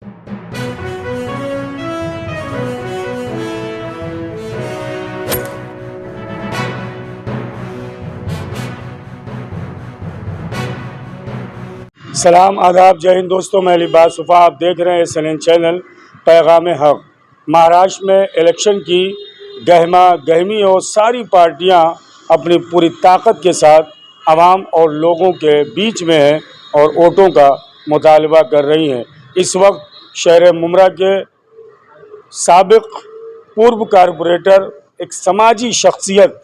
सलाम आदाब जय हिंद दोस्तों, मैं लिबास सुफ़ा, आप देख रहे हैं SNN चैनल पैगाम हक। महाराष्ट्र में इलेक्शन की गहमा गहमी और सारी पार्टियां अपनी पूरी ताकत के साथ आवाम और लोगों के बीच में हैं और वोटों का मुतालबा कर रही हैं। इस वक्त शहर मुमरा के साबिक पूर्व कारपोरेटर, एक समाजी शख्सियत,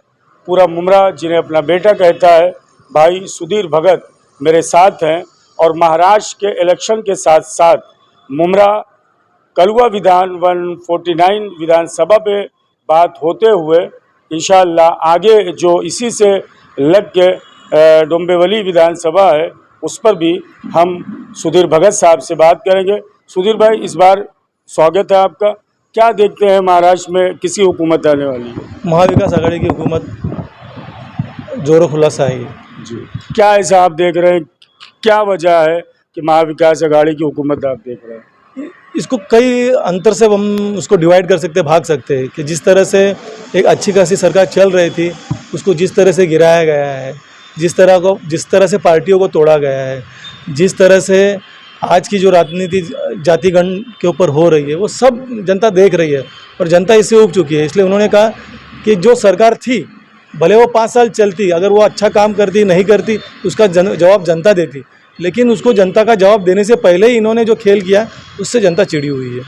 पूरा मुमरा जिन्हें अपना बेटा कहता है, भाई सुधीर भगत मेरे साथ हैं। और महाराष्ट्र के इलेक्शन के साथ साथ मुमरा कलवा विधान 149 विधानसभा पे बात होते हुए इंशाअल्लाह आगे जो इसी से लग के डोंबिवली विधानसभा है उस पर भी हम सुधीर भगत साहब से बात करेंगे। सुधीर भाई, इस बार स्वागत है आपका। क्या देखते हैं महाराष्ट्र में किसी हुकूमत आने वाली है? महाविकास आघाड़ी की हुकूमत जोरों खुलासा आएगी जी। क्या ऐसा आप देख रहे हैं, क्या वजह है कि महाविकास आघाड़ी की हुकूमत आप देख रहे हैं? इसको कई अंतर से हम उसको डिवाइड कर सकते हैं, भाग सकते हैं कि जिस तरह से एक अच्छी खासी सरकार चल रही थी उसको जिस तरह से गिराया गया है, जिस तरह से पार्टियों को तोड़ा गया है, जिस तरह से आज की जो राजनीति जातिगण के ऊपर हो रही है वो सब जनता देख रही है और जनता इससे उब चुकी है। इसलिए उन्होंने कहा कि जो सरकार थी भले वो 5 साल चलती, अगर वो अच्छा काम करती नहीं करती उसका जवाब जनता देती, लेकिन उसको जनता का जवाब देने से पहले ही इन्होंने जो खेल किया उससे जनता चिड़ी हुई है।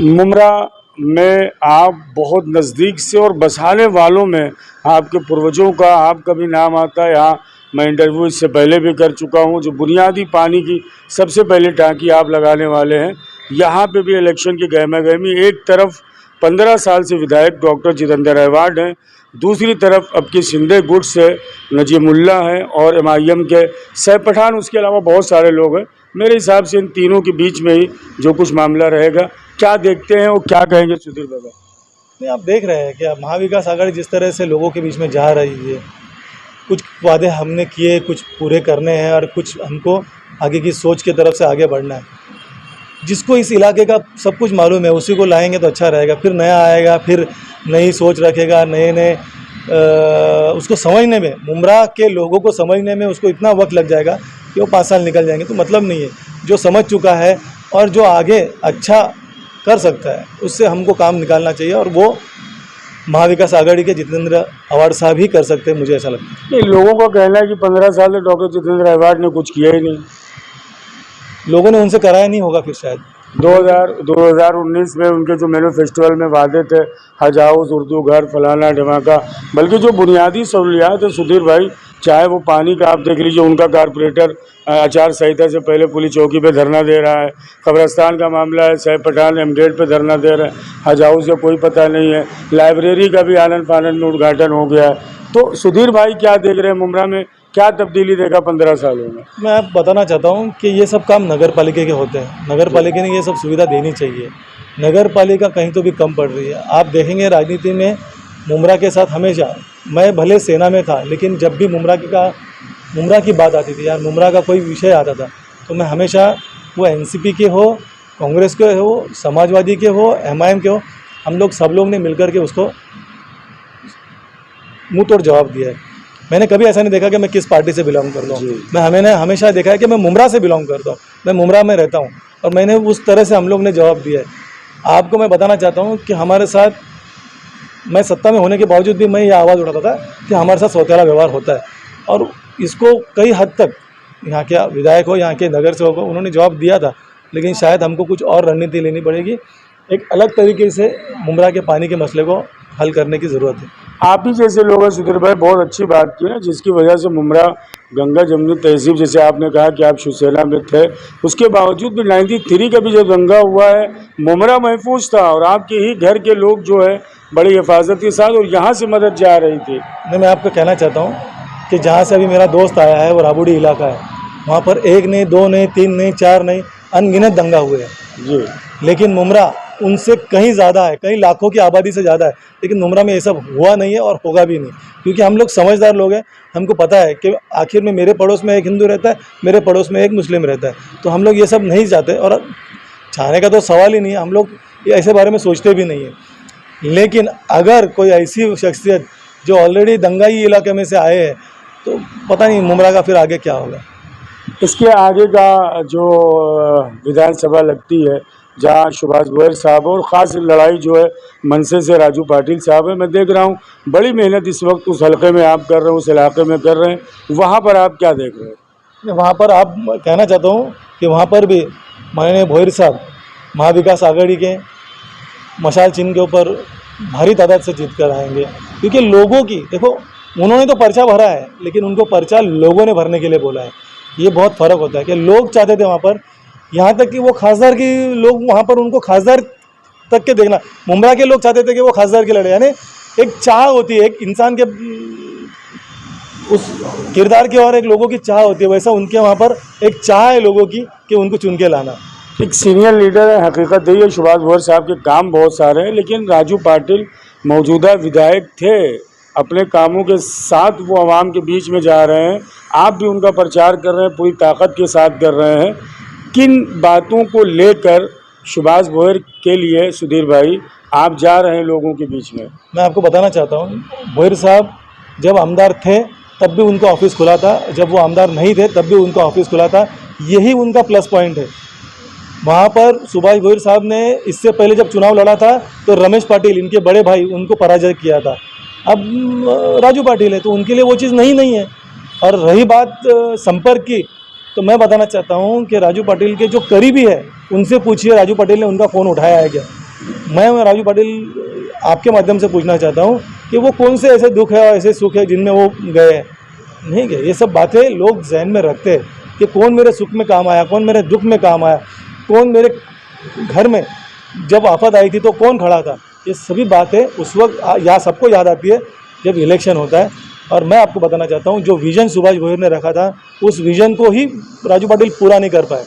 मुमरा में आप बहुत नज़दीक से और बसाने वालों में आपके पूर्वजों का आपका भी नाम आता है। यहाँ मैं इंटरव्यू इससे पहले भी कर चुका हूँ। जो बुनियादी पानी की सबसे पहले टांकी आप लगाने वाले हैं, यहाँ पे भी इलेक्शन की गहमा गहमी। एक तरफ 15 साल से विधायक डॉक्टर जितेंद्र अहवाड हैं, दूसरी तरफ अब की शिंदे गुट से नजीमुल्ला हैं और MIM के सैफ पठान, उसके अलावा बहुत सारे लोग हैं। मेरे हिसाब से इन तीनों के बीच में ही जो कुछ मामला रहेगा। क्या देखते हैं और क्या कहेंगे सुधीर बाबा? नहीं, आप देख रहे हैं कि महाविकास आघाड़ी जिस तरह से लोगों के बीच में जा रही है, कुछ वादे हमने किए, कुछ पूरे करने हैं और कुछ हमको आगे की सोच की तरफ से आगे बढ़ना है। जिसको इस इलाके का सब कुछ मालूम है उसी को लाएंगे तो अच्छा रहेगा। फिर नया आएगा, फिर नई सोच रखेगा, नए उसको समझने में, मुमरा के लोगों को समझने में उसको इतना वक्त लग जाएगा कि वो 5 साल निकल जाएंगे, तो मतलब नहीं है। जो समझ चुका है और जो आगे अच्छा कर सकता है उससे हमको काम निकालना चाहिए और वो महाविकास आघाड़ी के जितेंद्र अहवाड साहब ही कर सकते हैं, मुझे ऐसा लगता है। लोगों का कहना है कि 15 साल से डॉक्टर जितेंद्र अहवाड ने कुछ किया ही नहीं। लोगों ने उनसे कराया नहीं होगा फिर शायद। 2019 में उनके जो मेलो फेस्टिवल में वादे थे, हज हाउस, उर्दू घर, फलाना ढमाका, बल्कि जो बुनियादी सहूलियात है सुधीर भाई, चाहे वो पानी का आप देख लीजिए, उनका कारपोरेटर आचार संहिता से पहले पुलिस चौकी पे धरना दे रहा है। कब्रस्तान का मामला है, सैफ पठान एमगेट पे धरना दे रहे हैं। हज हाउस का कोई पता नहीं है। लाइब्रेरी का भी आनंद फानंद में उद्घाटन हो गया है। तो सुधीर भाई क्या देख रहे हैं, मुमरा में क्या तब्दीली देखा 15 सालों में? मैं बताना चाहता हूँ कि ये सब काम नगर पालिका के होते हैं। नगर पालिका ने ये सब सुविधा देनी चाहिए। नगर पालिका कहीं तो भी कम पड़ रही है। आप देखेंगे राजनीति में मुमरा के साथ हमेशा, मैं भले सेना में था लेकिन जब भी मुमरा की बात आती थी, यार मुमरा का कोई विषय आता था तो मैं हमेशा, वो NCP के हो, कांग्रेस के हो, समाजवादी के हो, MIM के हो, हम लोग सब लोग ने मिलकर के उसको मुँह तोड़ जवाब दिया है। मैंने कभी ऐसा नहीं देखा कि मैं किस पार्टी से बिलोंग करता हूँ। मैंने हमेशा देखा है कि मैं मुमरा से बिलोंग करता हूँ, मैं मुमरा में रहता हूँ और मैंने उस तरह से हम लोग ने जवाब दिया है। आपको मैं बताना चाहता हूँ कि हमारे साथ, मैं सत्ता में होने के बावजूद भी मैं ये आवाज़ उठाता था कि हमारे साथ सौतेला व्यवहार होता है और इसको कई हद तक यहाँ के विधायक हो, यहाँ के नगर सेवक हो, उन्होंने जवाब दिया था। लेकिन शायद हमको कुछ और रणनीति लेनी पड़ेगी, एक अलग तरीके से मुमरा के पानी के मसले को हल करने की ज़रूरत है। आप ही जैसे लोग हैं सुधीर भाई, बहुत अच्छी बात की ना, जिसकी वजह से मुमरा गंगा जमुनी तहसीब, जैसे आपने कहा कि आप शिवसेना में थे, उसके बावजूद भी 93 का भी जो दंगा हुआ है मुमरा महफूज था और आपके ही घर के लोग जो है बड़ी हिफाजत के साथ और यहाँ से मदद जा रही थी। नहीं, मैं आपको कहना चाहता हूँ कि जहाँ से अभी मेरा दोस्त आया है वो राबुड़ी इलाका है, वहाँ पर 1 नहीं, 2 नहीं, 3 नहीं, 4 नहीं, अनगिनत दंगा हुए हैं जी। लेकिन मुमरा उनसे कहीं ज़्यादा है, कहीं लाखों की आबादी से ज़्यादा है। लेकिन मुमरा में ये सब हुआ नहीं है और होगा भी नहीं, क्योंकि हम लोग समझदार लोग हैं। हमको पता है कि आखिर में मेरे पड़ोस में एक हिंदू रहता है, मेरे पड़ोस में एक मुस्लिम रहता है, तो हम लोग ये सब नहीं चाहते। और चाहने का तो सवाल ही नहीं है, हम लोग ये ऐसे बारे में सोचते भी नहीं है। लेकिन अगर कोई ऐसी शख्सियत जो ऑलरेडी दंगाई इलाके में से आए हैं तो पता नहीं मुमरा का फिर आगे क्या होगा। इसके आगे का जो विधानसभा लगती है जहाँ सुभाष भोयर साहब और ख़ास लड़ाई जो है मनसे से राजू पाटिल साहब है, मैं देख रहा हूँ बड़ी मेहनत इस वक्त उस हलके में आप कर रहे हैं, उस इलाके में कर रहे हैं, वहाँ पर आप क्या देख रहे हैं? वहाँ पर आप कहना चाहता हूँ कि वहाँ पर भी माननीय भोयर साहब महाविकास आघाड़ी के मशाल चिन्ह के ऊपर भारी तादाद से जीत कर आएंगे, क्योंकि लोगों की देखो उन्होंने तो पर्चा भरा है लेकिन उनको पर्चा लोगों ने भरने के लिए बोला है। ये बहुत फ़र्क होता है कि लोग चाहते थे वहाँ पर, यहाँ तक कि वो खासदार की लोग वहाँ पर उनको खासदार तक के देखना, मुमरा के लोग चाहते थे कि वो खासदार की लड़े, यानी एक चाह होती है एक इंसान के उस किरदार की और एक लोगों की चाह होती है, वैसा उनके वहाँ पर एक चाह है लोगों की कि उनको चुन के लाना। एक सीनियर लीडर है, हकीकत यही है सुभाष भोयर साहब के काम बहुत सारे हैं, लेकिन राजू पाटिल मौजूदा विधायक थे, अपने कामों के साथ वो आवाम के बीच में जा रहे हैं, आप भी उनका प्रचार कर रहे हैं, पूरी ताकत के साथ कर रहे हैं। किन बातों को लेकर सुभाष भोयर के लिए सुधीर भाई आप जा रहे हैं लोगों के बीच में? मैं आपको बताना चाहता हूँ, भोयर साहब जब आमदार थे तब भी उनका ऑफिस खुला था, जब वो आमदार नहीं थे तब भी उनका ऑफिस खुला था, यही उनका प्लस पॉइंट है। वहाँ पर सुभाष भोयर साहब ने इससे पहले जब चुनाव लड़ा था तो रमेश पाटिल इनके बड़े भाई उनको पराजय किया था, अब राजू पाटिल है तो उनके लिए वो चीज़ नहीं है। और रही बात संपर्क की, तो मैं बताना चाहता हूँ कि राजू पाटिल के जो करीबी है उनसे पूछिए राजू पाटिल ने उनका फ़ोन उठाया है क्या। मैं राजू पाटिल आपके माध्यम से पूछना चाहता हूँ कि वो कौन से ऐसे दुख है और ऐसे सुख है जिनमें वो गए हैं, नहीं गए। ये सब बातें लोग जहन में रखते हैं कि कौन मेरे सुख में काम आया, कौन मेरे दुख में काम आया, कौन मेरे घर में जब आफत आई थी तो कौन खड़ा था। ये सभी बातें उस वक्त सबको याद आती है जब इलेक्शन होता है। और मैं आपको बताना चाहता हूँ जो विज़न सुभाष भोयर ने रखा था उस विज़न को ही राजू पाटिल पूरा नहीं कर पाए।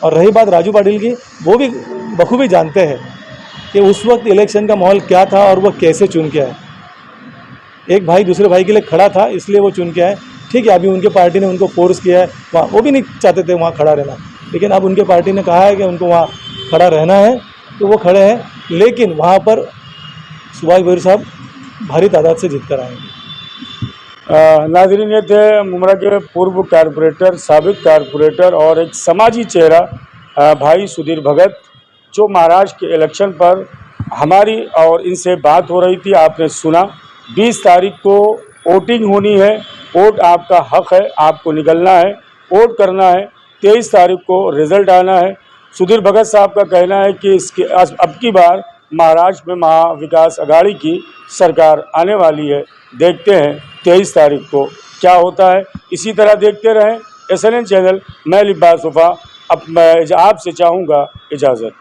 और रही बात राजू पाटिल की, वो भी बखूबी जानते हैं कि उस वक्त इलेक्शन का माहौल क्या था और वह कैसे चुन के आए। एक भाई दूसरे भाई के लिए खड़ा था इसलिए वो चुन के आए, ठीक है। अभी उनके पार्टी ने उनको फोर्स किया है, वहाँ वो भी नहीं चाहते थे वहाँ खड़ा रहना, लेकिन अब उनके पार्टी ने कहा है कि उनको वहाँ खड़ा रहना है तो वो खड़े हैं। लेकिन वहाँ पर सुभाष भोयर साहब भारी तादाद से जीत कर आएंगे। नाज़रीन, ये थे मुमरा के पूर्व कारपोरेटर, साबिक कारपोरेटर और एक समाजी चेहरा भाई सुधीर भगत, जो महाराष्ट्र के इलेक्शन पर हमारी और इनसे बात हो रही थी। आपने सुना 20 तारीख को वोटिंग होनी है, वोट आपका हक है, आपको निकलना है, वोट करना है। 23 तारीख को रिज़ल्ट आना है। सुधीर भगत साहब का कहना है कि इसके अब की बार महाराष्ट्र में महाविकास आघाड़ी की सरकार आने वाली है। देखते हैं 23 तारीख को क्या होता है। इसी तरह देखते रहें SNN चैनल। मैं लिब्बास वफा, अब मैं आपसे चाहूँगा इजाज़त।